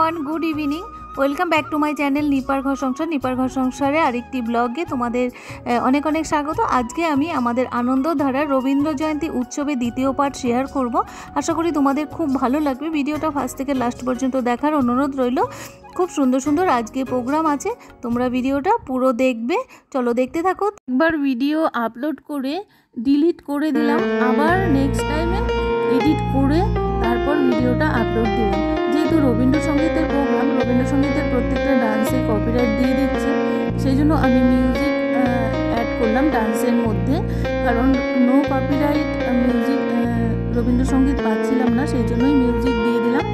Everyone good evening welcome back to my channel निपार घर संसारे आरेकटी ब्लगे तुम्हादेर अनेक अनेक स्वागत। आज के आमी आमादेर आनंदधारा रवींद्र जयंती उत्सवे द्वितीय पार्ट शेयर करब। आशा करी तुम्हादेर खूब भालो लागबे। भिडियोटा फार्स्ट थेके लास्ट पर्यन्त देखार अनुरोध रइल। खूब सुंदर सुंदर आज के प्रोग्राम आछे, तोमरा भिडियोटा पुरो देखबे। चलो देखते थाको। एकबार भिडियो आपलोड करे डिलीट करे दिलाम, आबार नेक्स्ट टाइमे एडिट करे तारपर भिडियोटा आपलोड दिलाम। जेहेतु रवींद्रसंगीतेर प्रोग्राम, रवींद्रसंगीतेर प्रत्येकटा डांसे कपिराइट दिए दिচ্ছে, सेइजন্য আমি মিউজিক অ্যাড করলাম ডান্সের মধ্যে, কারণ নো কপিরাইট মিউজিক রবীন্দ্রসঙ্গীত পাচ্ছিলাম না, সেই জন্যই মিউজিক দিয়ে দিলাম।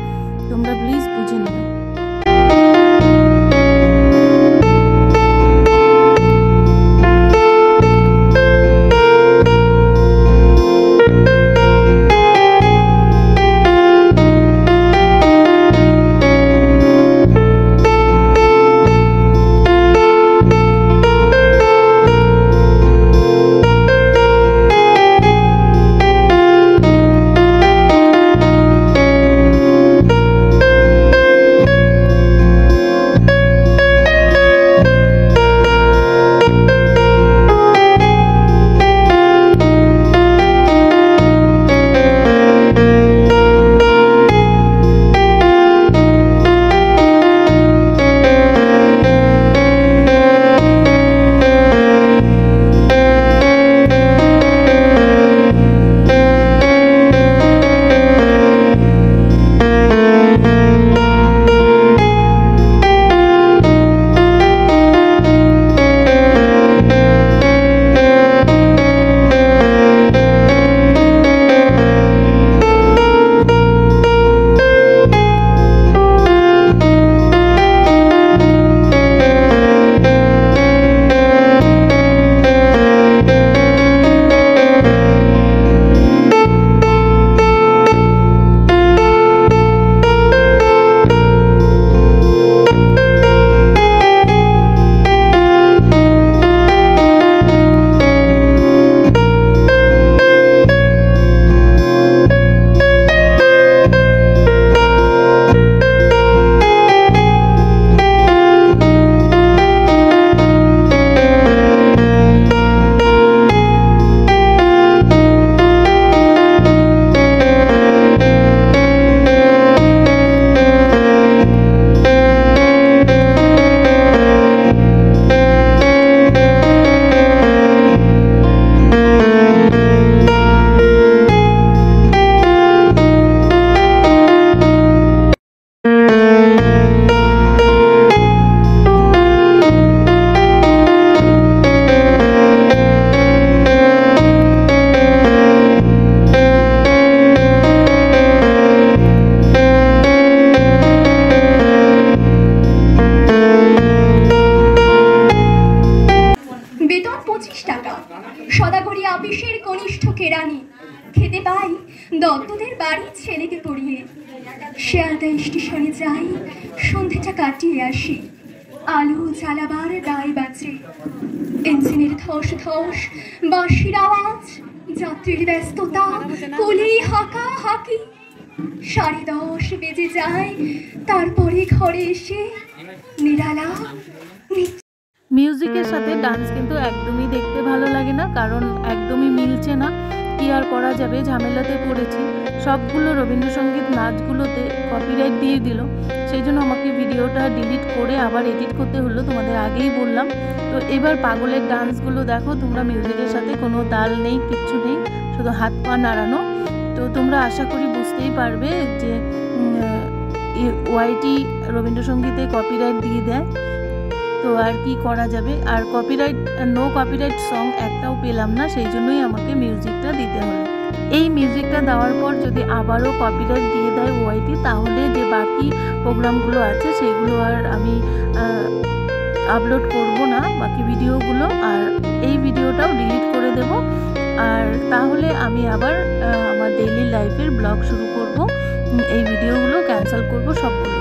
তোমরা প্লিজ বুঝে নিও। সদাগরি আপিসের কনিষ্ঠ কেরানি খেতে পাই দত্তদের বাড়ি ছেলেকে পড়িয়ে। শিয়ালদা স্টেশনে যাই, সন্ধ্যেটা কাটিয়ে আসি। আলো জ্বালাবার দায় বাজে, ইঞ্জিনের ধস ধস, বাঁশির আওয়াজ, যাত্রীর ব্যস্ততা, কোলে হাঁকা হাঁকি। 10:30 বেজে যায়, তারপরে ঘরে এসে নিরালা। মিউজিকের সাথে ডান্স কিন্তু একদমই দেখতে ভালো লাগে না, কারণ একদমই মিলছে না। কি আর করা যাবে, ঝামেলাতে পড়েছি। সবগুলো রবীন্দ্রসঙ্গীত নাচগুলোতে কপিরাইট দিয়ে দিল, সেই জন্য আমাকে ভিডিওটা ডিলিট করে আবার এডিট করতে হলো, তোমাদের আগেই বললাম। তো এবার পাগলের ডান্সগুলো দেখো তোমরা, মিউজিকের সাথে কোনো তাল নেই, কিচ্ছু নেই, শুধু হাত পা নাড়ানো। তো তোমরা আশা করি বুঝতেই পারবে যে ওয়াইটি রবীন্দ্রসঙ্গীতে কপিরাইট দিয়ে দেয়। তো আর কি করা যাবে, আর কপিরাইট নো কপিরাইট সং একটাও পেলাম না, সেই জন্যই আমাকে মিউজিকটা দিতে হলো। এই মিউজিকটা দেওয়ার পর যদি আবারও কপিরাইট দিয়ে দেয় ওয়াইটি, তাহলে যে বাকি প্রোগ্রামগুলো আছে সেগুলো আর আমি আপলোড করব না, বাকি ভিডিওগুলো, আর এই ভিডিওটাও ডিলিট করে দেব। আর তাহলে আমি আবার আমার ডেইলি লাইফের ব্লগ শুরু করব, এই ভিডিওগুলো ক্যান্সেল করব সবগুলোতে।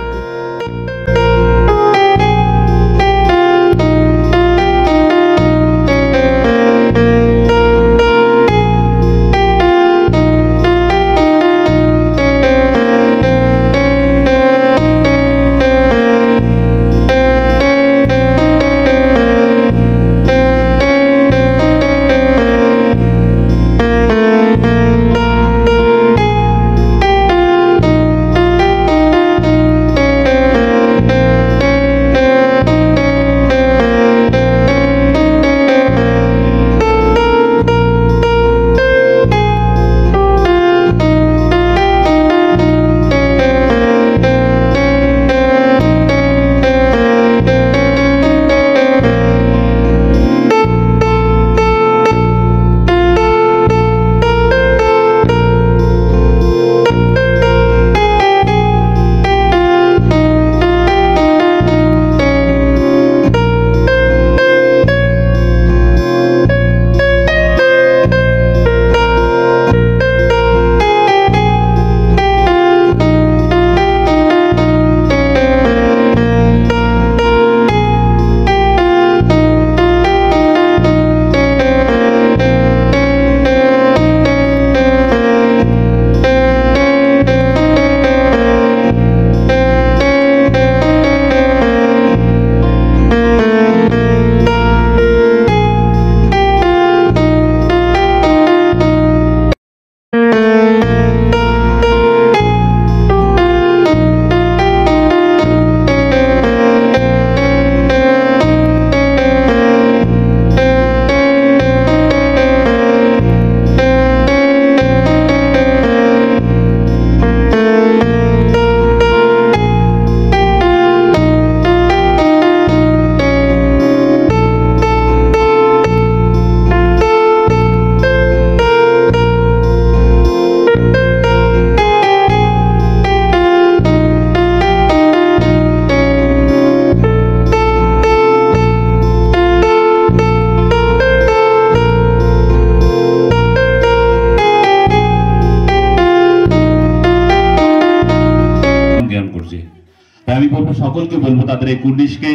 সকলকে বলবো তাদের এই কুর্নিশকে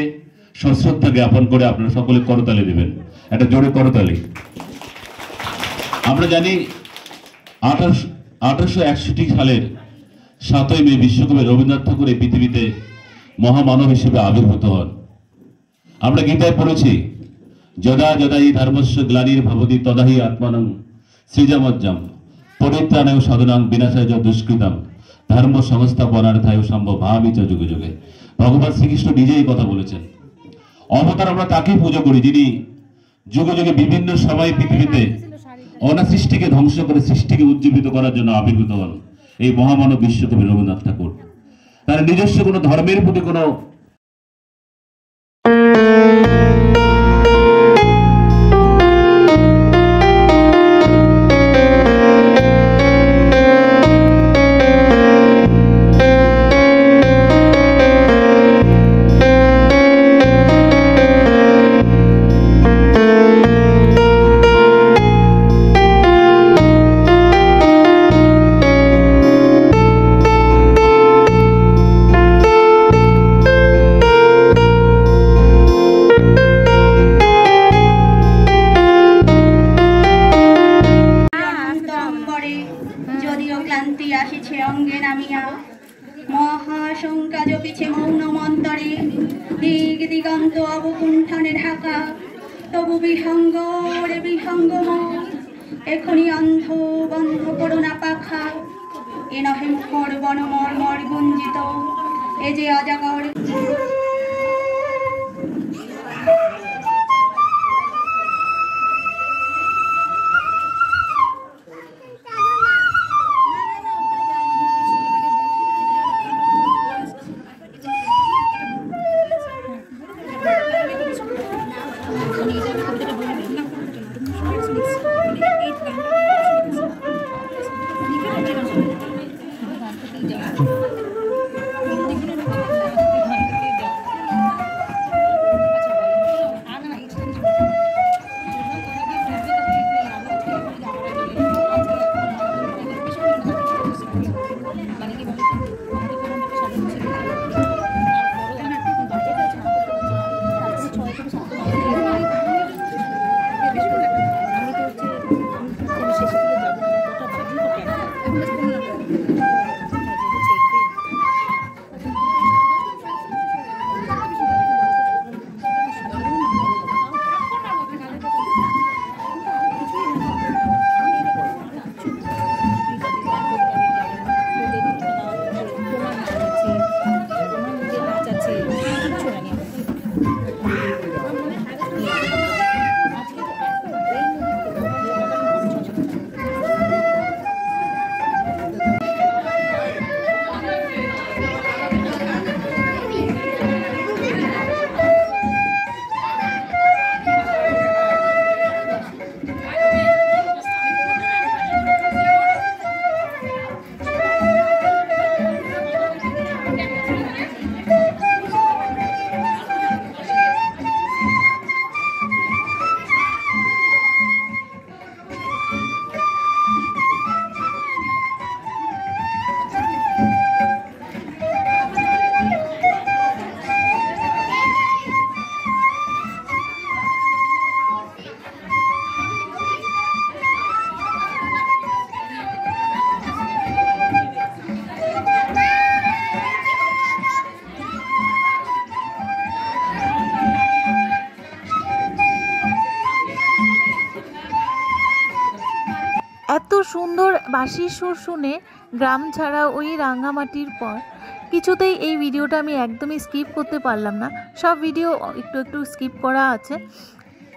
সশ্রদ্ধা জ্ঞাপন করে আপনারা সকলে করতালি দিবেন, একটা জোরে করতালি। আমরা জানি 1861 সালের 7ই মে বিশ্বকবি রবীন্দ্রনাথ ঠাকুর এই পৃথিবীতে মহামানব হিসেবে আবির্ভূত হন। আমরা গীতায় পড়েছি, যদা যদা ই ধর্মস্য গ্লানির ভবতি তদাহি আত্মানং সৃজমজ্জম পরিত্রাণায় সাধনাং বিনাশায় চ দুষ্কৃতম ধর্ম সংস্থাপনার্থায় সম্ভবামি চ যুগে যুগে। ভগবান শ্রীকৃষ্ণ নিজেই কথা বলেছেন। অবতার আমরা তাকে পুজো করি যিনি যুগে যুগে বিভিন্ন সময় পৃথিবীতে অনাসৃষ্টিকে ধ্বংস করে সৃষ্টিকে উজ্জীবিত করার জন্য আবির্ভূত হন এই মহামানব বিশ্বকবি রবীন্দ্রনাথ ঠাকুর। তার নিজস্ব কোনো ধর্মের প্রতি কোনো অঙ্গে নামিয়া মহাশঙ্কা জপিছে মৌন মন্তরে, দিগ দিগন্ত অবকুণ্ঠনে ঢাকা, তবু বিহঙ্গ রে বিহঙ্গম, এখনি অন্ধ বন্ধ করোনা পাখা, এ নহে মুখর বনমর্মর গুঞ্জিত, এ যে অজাগর। এত সুন্দর বাঁশির সুর শুনে গ্রাম ছাড়া ওই রাঙামাটির পর কিছুতেই এই ভিডিওটা আমি একদমই স্কিপ করতে পারলাম না। সব ভিডিও একটু একটু স্কিপ করা আছে।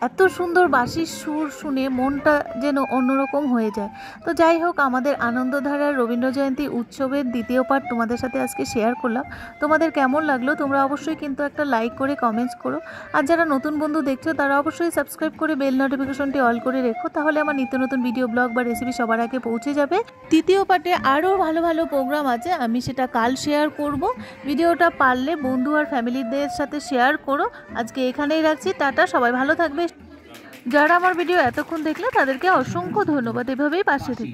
এত সুন্দর বাঁশির সুর শুনে মনটা যেন অন্যরকম হয়ে যায়। তো যাই হোক, আমাদের আনন্দধারার রবীন্দ্র জয়ন্তী উৎসবের দ্বিতীয় পার্ট তোমাদের সাথে আজকে শেয়ার করলাম। তোমাদের কেমন লাগলো তোমরা অবশ্যই কিন্তু একটা লাইক করে কমেন্টস করো। আর যারা নতুন বন্ধু দেখছো তারা অবশ্যই সাবস্ক্রাইব করে বেল নোটিফিকেশনটি অল করে রেখো, তাহলে আমার নিত্য নতুন ভিডিও ব্লগ বা রেসিপি সবার আগে পৌঁছে যাবে। তৃতীয় পার্টে আরও ভালো ভালো প্রোগ্রাম আছে, আমি সেটা কাল শেয়ার করব। ভিডিওটা পারলে বন্ধু আর ফ্যামিলিদের সাথে শেয়ার করো। আজকে এখানেই রাখছি, টাটা, সবাই ভালো থাকবে। যারা আমার ভিডিও এতক্ষণ দেখলে তাদেরকে অসংখ্য ধন্যবাদ, এভাবেই পাশে থেকে।